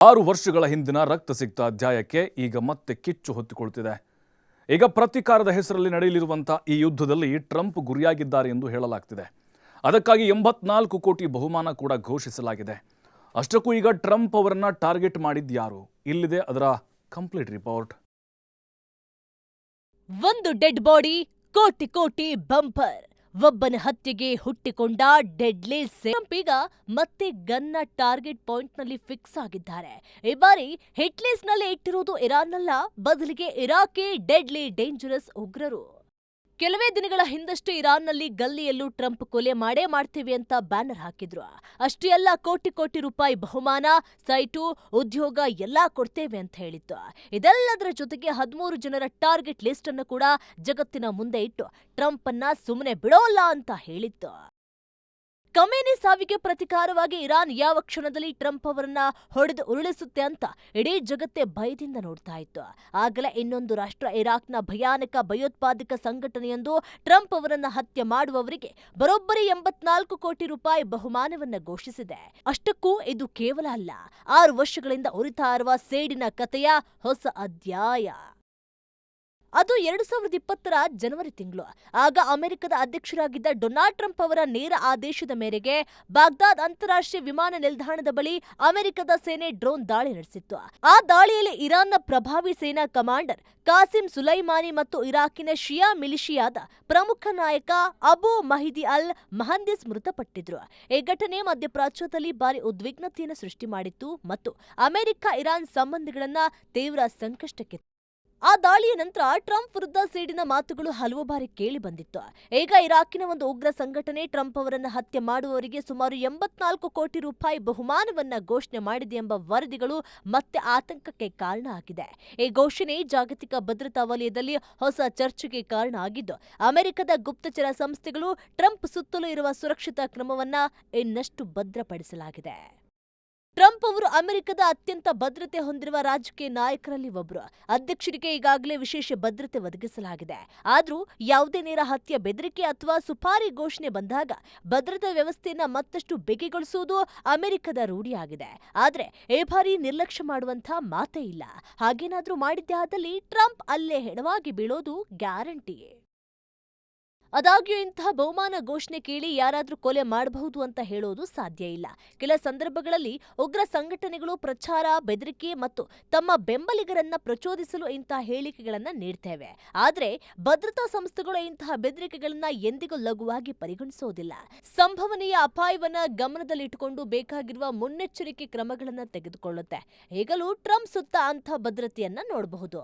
6 ವರ್ಷಗಳ ಹಿಂದಿನ ರಕ್ತಸಿಕ್ತ ಅಧ್ಯಾಯಕ್ಕೆ ಈಗ ಮತ್ತೆ ಕಿಚ್ಚು ಹೊತ್ತಿಕೊಳ್ಳುತ್ತಿದೆ. ಈಗ ಪ್ರತಿಕಾರದ ಹೆಸರಲ್ಲಿ ನಡೆಯಲಿರುವಂತಹ ಈ ಯುದ್ಧದಲ್ಲಿ ಟ್ರಂಪ್ ಗುರಿಯಾಗಿದ್ದಾರೆ ಎಂದು ಹೇಳಲಾಗ್ತಿದೆ. ಅದಕ್ಕಾಗಿ 84 ಕೋಟಿ ಬಹುಮಾನ ಕೂಡ ಘೋಷಿಸಲಾಗಿದೆ. ಅಷ್ಟಕ್ಕೂ ಈಗ ಟ್ರಂಪ್ ಅವರನ್ನ ಟಾರ್ಗೆಟ್ ಮಾಡಿದ್ದು ಯಾರು? ಇಲ್ಲಿದೆ ಅದರ ಕಂಪ್ಲೀಟ್ ರಿಪೋರ್ಟ್. ಒಂದು ಡೆಡ್ ಬಾಡಿ, ಕೋಟಿ ಕೋಟಿ ಬಂಪರ್. ಒಬ್ಬನ ಹತ್ಯೆಗೆ ಹುಟ್ಟಿಕೊಂಡ ಡೆಡ್ಲಿ ಟ್ರಂಪ್ ಈಗ ಮತ್ತೆ ಗನ್ನ ಟಾರ್ಗೆಟ್ ಪಾಯಿಂಟ್ ನಲ್ಲಿ ಫಿಕ್ಸ್ ಆಗಿದ್ದಾರೆ. ಈ ಬಾರಿ ಹಿಟ್ ಲಿಸ್ಟ್ ನಲ್ಲಿ ಇಟ್ಟಿರುವುದು ಇರಾನ್ನಲ್ಲ, ಬದಲಿಗೆ ಇರಾಕ್ಗೆ ಡೆಡ್ಲಿ ಡೇಂಜರಸ್ ಉಗ್ರರು. ಕೆಲವೇ ದಿನಗಳ ಹಿಂದಷ್ಟೇ ಇರಾನ್ನಲ್ಲಿ ಗಲ್ಲಿಯಲ್ಲೂ ಟ್ರಂಪ್ ಕೊಲೆ ಮಾಡೇ ಮಾಡ್ತೀವಿ ಅಂತ ಬ್ಯಾನರ್ ಹಾಕಿದ್ರು. ಅಷ್ಟೇ ಅಲ್ಲ, ಕೋಟಿ ಕೋಟಿ ರೂಪಾಯಿ ಬಹುಮಾನ, ಸೈಟು, ಉದ್ಯೋಗ ಎಲ್ಲಾ ಕೊಡ್ತೇವೆ ಅಂತ ಹೇಳಿತ್ತು. ಇದೆಲ್ಲದರ ಜೊತೆಗೆ 13 ಜನರ ಟಾರ್ಗೆಟ್ ಲಿಸ್ಟ್ ಅನ್ನು ಕೂಡ ಜಗತ್ತಿನ ಮುಂದೆ ಇಟ್ಟು ಟ್ರಂಪ್ ಅನ್ನ ಸುಮ್ಮನೆ ಬಿಡೋಲ್ಲ ಅಂತ ಹೇಳಿತ್ತು. ಖಮೇನಿ ಸಾವಿಗೆ ಪ್ರತಿಕಾರವಾಗಿ ಇರಾನ್ ಯಾವ ಕ್ಷಣದಲ್ಲಿ ಟ್ರಂಪ್ ಅವರನ್ನ ಹೊಡೆದು ಉರುಳಿಸುತ್ತೆ ಅಂತ ಇಡೀ ಜಗತ್ತೇ ಭಯದಿಂದ ನೋಡ್ತಾ ಇತ್ತು. ಆಗಲೇ ಇನ್ನೊಂದು ರಾಷ್ಟ್ರ ಇರಾಕ್ನ ಭಯಾನಕ ಭಯೋತ್ಪಾದಕ ಸಂಘಟನೆಯೊಂದು ಟ್ರಂಪ್ ಅವರನ್ನ ಹತ್ಯೆ ಮಾಡುವವರಿಗೆ ಬರೋಬ್ಬರಿ 84 ಕೋಟಿ ರೂಪಾಯಿ ಬಹುಮಾನವನ್ನ ಘೋಷಿಸಿದೆ. ಅಷ್ಟಕ್ಕೂ ಇದು ಕೇವಲ ಅಲ್ಲ, 6 ವರ್ಷಗಳಿಂದ ಉರಿತಾ ಇರುವ ಸೇಡಿನ ಕಥೆಯ ಹೊಸ ಅಧ್ಯಾಯ. ಅದು 2020ರ ಜನವರಿ ತಿಂಗಳು. ಆಗ ಅಮೆರಿಕದ ಅಧ್ಯಕ್ಷರಾಗಿದ್ದ ಡೊನಾಲ್ಡ್ ಟ್ರಂಪ್ ಅವರ ನೇರ ಆದೇಶದ ಮೇರೆಗೆ ಬಾಗ್ದಾದ್ ಅಂತಾರಾಷ್ಟ್ರೀಯ ವಿಮಾನ ನಿಲ್ದಾಣದ ಬಳಿ ಅಮೆರಿಕದ ಸೇನೆ ಡ್ರೋನ್ ದಾಳಿ ನಡೆಸಿತ್ತು. ಆ ದಾಳಿಯಲ್ಲಿ ಇರಾನ್ನ ಪ್ರಭಾವಿ ಸೇನಾ ಕಮಾಂಡರ್ ಕಾಸಿಂ ಸುಲೈಮಾನಿ ಮತ್ತು ಇರಾಕಿನ ಶಿಯಾ ಮಿಲಿಷಿಯಾದ ಪ್ರಮುಖ ನಾಯಕ ಅಬು ಮಹಿದಿ ಅಲ್ ಮಹಂದಿಸ್ ಮೃತಪಟ್ಟಿದ್ರು. ಈ ಘಟನೆ ಮಧ್ಯಪ್ರಾಚ್ಯದಲ್ಲಿ ಭಾರಿ ಉದ್ವಿಗ್ನತೆಯನ್ನು ಸೃಷ್ಟಿ ಮಾಡಿತ್ತು ಮತ್ತು ಅಮೆರಿಕ ಇರಾನ್ ಸಂಬಂಧಗಳನ್ನ ತೀವ್ರ ಸಂಕಷ್ಟಕ್ಕೆ. ಆ ದಾಳಿಯ ನಂತರ ಟ್ರಂಪ್ ವಿರುದ್ಧ ಸೇಡಿನ ಮಾತುಗಳು ಹಲವು ಬಾರಿ ಕೇಳಿ ಬಂದಿತ್ತು. ಈಗ ಇರಾಕಿನ ಒಂದು ಉಗ್ರ ಸಂಘಟನೆ ಟ್ರಂಪ್ ಅವರನ್ನ ಹತ್ಯೆ ಮಾಡುವವರಿಗೆ ಸುಮಾರು 84 ಕೋಟಿ ರೂಪಾಯಿ ಬಹುಮಾನವನ್ನ ಘೋಷಣೆ ಮಾಡಿದೆ ಎಂಬ ವರದಿಗಳು ಮತ್ತೆ ಆತಂಕಕ್ಕೆ ಕಾರಣ ಆಗಿದೆ. ಈ ಘೋಷಣೆ ಜಾಗತಿಕ ಭದ್ರತಾ ವಲಯದಲ್ಲಿ ಹೊಸ ಚರ್ಚೆಗೆ ಕಾರಣ ಆಗಿದ್ದು, ಅಮೆರಿಕದ ಗುಪ್ತಚರ ಸಂಸ್ಥೆಗಳು ಟ್ರಂಪ್ ಸುತ್ತಲೂ ಇರುವ ಸುರಕ್ಷತಾ ಕ್ರಮವನ್ನ ಇನ್ನಷ್ಟು ಭದ್ರಪಡಿಸಲಾಗಿದೆ. ಟ್ರಂಪ್ ಅವರು ಅಮೆರಿಕದ ಅತ್ಯಂತ ಭದ್ರತೆ ಹೊಂದಿರುವ ರಾಜಕೀಯ ನಾಯಕರಲ್ಲಿ ಒಬ್ಬರು. ಅಧ್ಯಕ್ಷರಿಗೆ ಈಗಾಗಲೇ ವಿಶೇಷ ಭದ್ರತೆ ಒದಗಿಸಲಾಗಿದೆ. ಆದರೂ ಯಾವುದೇ ನೇರ ಹತ್ಯೆ, ಬೆದರಿಕೆ ಅಥವಾ ಸುಪಾರಿ ಘೋಷಣೆ ಬಂದಾಗ ಭದ್ರತಾ ವ್ಯವಸ್ಥೆಯನ್ನ ಮತ್ತಷ್ಟು ಬಿಗಿಗೊಳಿಸುವುದು ಅಮೆರಿಕದ ರೂಢಿಯಾಗಿದೆ. ಆದರೆ ಈ ಬಾರಿ ನಿರ್ಲಕ್ಷ್ಯ ಮಾಡುವಂಥ ಮಾತೇ ಇಲ್ಲ. ಹಾಗೇನಾದ್ರೂ ಮಾಡಿದ್ದೇ ಆದಲ್ಲಿ ಟ್ರಂಪ್ ಅಲ್ಲೇ ಹೆಣವಾಗಿ ಬೀಳೋದು ಗ್ಯಾರಂಟಿ. ಆದಾಗ್ಯೂ ಇಂತಹ ಬಹುಮಾನ ಘೋಷಣೆ ಕೇಳಿ ಯಾರಾದ್ರೂ ಕೊಲೆ ಮಾಡಬಹುದು ಅಂತ ಹೇಳೋದು ಸಾಧ್ಯ ಇಲ್ಲ. ಕೆಲ ಸಂದರ್ಭಗಳಲ್ಲಿ ಉಗ್ರ ಸಂಘಟನೆಗಳು ಪ್ರಚಾರ, ಬೆದರಿಕೆ ಮತ್ತು ತಮ್ಮ ಬೆಂಬಲಿಗರನ್ನ ಪ್ರಚೋದಿಸಲು ಇಂತಹ ಹೇಳಿಕೆಗಳನ್ನ ನೀಡ್ತೇವೆ. ಆದರೆ ಭದ್ರತಾ ಸಂಸ್ಥೆಗಳು ಇಂತಹ ಬೆದರಿಕೆಗಳನ್ನ ಎಂದಿಗೂ ಲಘುವಾಗಿ ಪರಿಗಣಿಸೋದಿಲ್ಲ. ಸಂಭವನೀಯ ಅಪಾಯವನ್ನ ಗಮನದಲ್ಲಿಟ್ಟುಕೊಂಡು ಬೇಕಾಗಿರುವ ಮುನ್ನೆಚ್ಚರಿಕೆ ಕ್ರಮಗಳನ್ನ ತೆಗೆದುಕೊಳ್ಳುತ್ತೆ. ಈಗಲೂ ಟ್ರಂಪ್ ಸುತ್ತ ಅಂತಹ ಭದ್ರತೆಯನ್ನ ನೋಡಬಹುದು.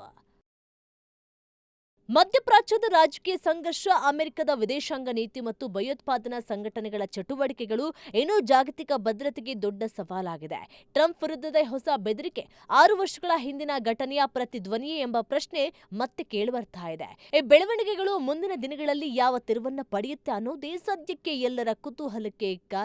ಮಧ್ಯಪ್ರಾಚ್ಯದ ರಾಜಕೀಯ ಸಂಘರ್ಷ, ಅಮೆರಿಕದ ವಿದೇಶಾಂಗ ನೀತಿ ಮತ್ತು ಭಯೋತ್ಪಾದನಾ ಸಂಘಟನೆಗಳ ಚಟುವಟಿಕೆಗಳು ಇನ್ನೂ ಜಾಗತಿಕ ಭದ್ರತೆಗೆ ದೊಡ್ಡ ಸವಾಲಾಗಿದೆ. ಟ್ರಂಪ್ ವಿರುದ್ಧದ ಹೊಸ ಬೆದರಿಕೆ 6 ವರ್ಷಗಳ ಹಿಂದಿನ ಘಟನೆಯ ಪ್ರತಿಧ್ವನಿಯೇ ಎಂಬ ಪ್ರಶ್ನೆ ಮತ್ತೆ ಕೇಳಿಬರ್ತಾ ಇದೆ. ಈ ಬೆಳವಣಿಗೆಗಳು ಮುಂದಿನ ದಿನಗಳಲ್ಲಿ ಯಾವ ತಿರುವನ್ನ ಪಡೆಯುತ್ತೆ ಅನ್ನೋದೇ ಸದ್ಯಕ್ಕೆ ಎಲ್ಲರ ಕುತೂಹಲಕ್ಕೆ ಕಾರಣ.